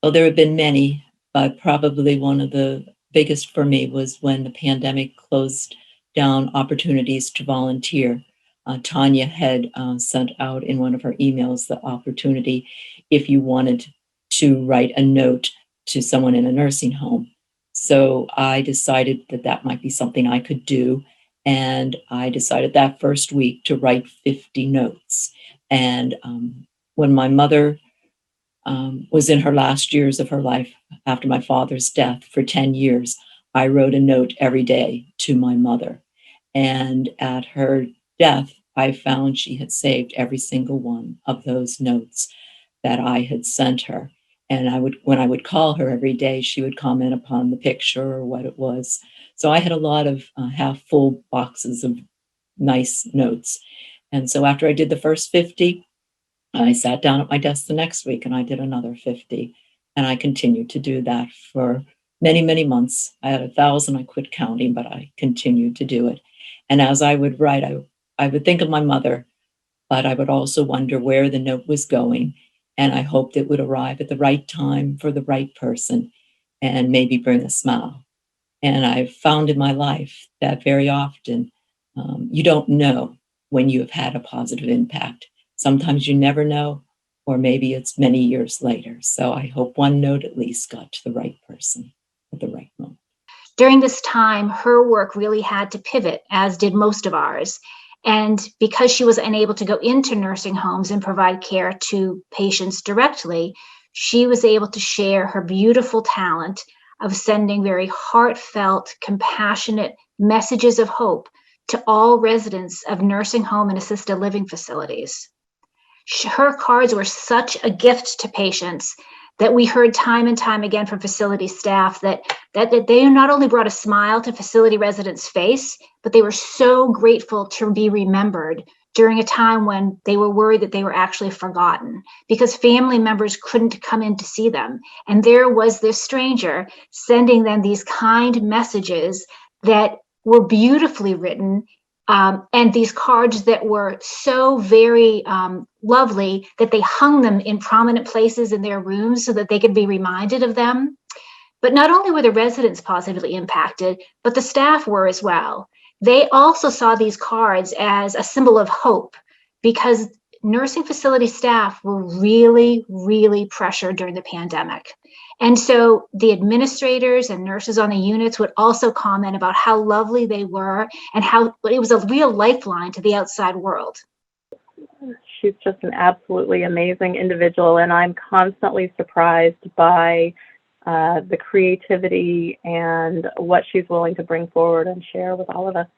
Well, there have been many, but probably one of the biggest for me was when the pandemic closed down opportunities to volunteer. Tanya had sent out in one of her emails the opportunity if you wanted to write a note to someone in a nursing home. So I decided that that might be something I could do. And I decided that first week to write 50 notes. And when my mother was in her last years of her life after my father's death for 10 years, I wrote a note every day to my mother. And at her death, I found she had saved every single one of those notes that I had sent her. And when I would call her every day, she would comment upon the picture or what it was. So I had a lot of half full boxes of nice notes. And so after I did the first 50, I sat down at my desk the next week and I did another 50. And I continued to do that for many, many months. I had 1,000, I quit counting, but I continued to do it. And as I would write, I would think of my mother, but I would also wonder where the note was going. And I hoped it would arrive at the right time for the right person and maybe bring a smile. And I've found in my life that very often you don't know when you have had a positive impact. Sometimes you never know, or maybe it's many years later. So I hope one note at least got to the right person at the right moment. During this time, her work really had to pivot, as did most of ours. And because she was unable to go into nursing homes and provide care to patients directly, she was able to share her beautiful talent of sending very heartfelt, compassionate messages of hope to all residents of nursing home and assisted living facilities. Her cards were such a gift to patients that we heard time and time again from facility staff that they not only brought a smile to facility residents' face, but they were so grateful to be remembered during a time when they were worried that they were actually forgotten because family members couldn't come in to see them. And there was this stranger sending them these kind messages that were beautifully written, and these cards that were so very lovely that they hung them in prominent places in their rooms so that they could be reminded of them. But not only were the residents positively impacted, but the staff were as well. They also saw these cards as a symbol of hope because nursing facility staff were really, really pressured during the pandemic. And so the administrators and nurses on the units would also comment about how lovely they were and how it was a real lifeline to the outside world. She's just an absolutely amazing individual, and I'm constantly surprised by the creativity and what she's willing to bring forward and share with all of us.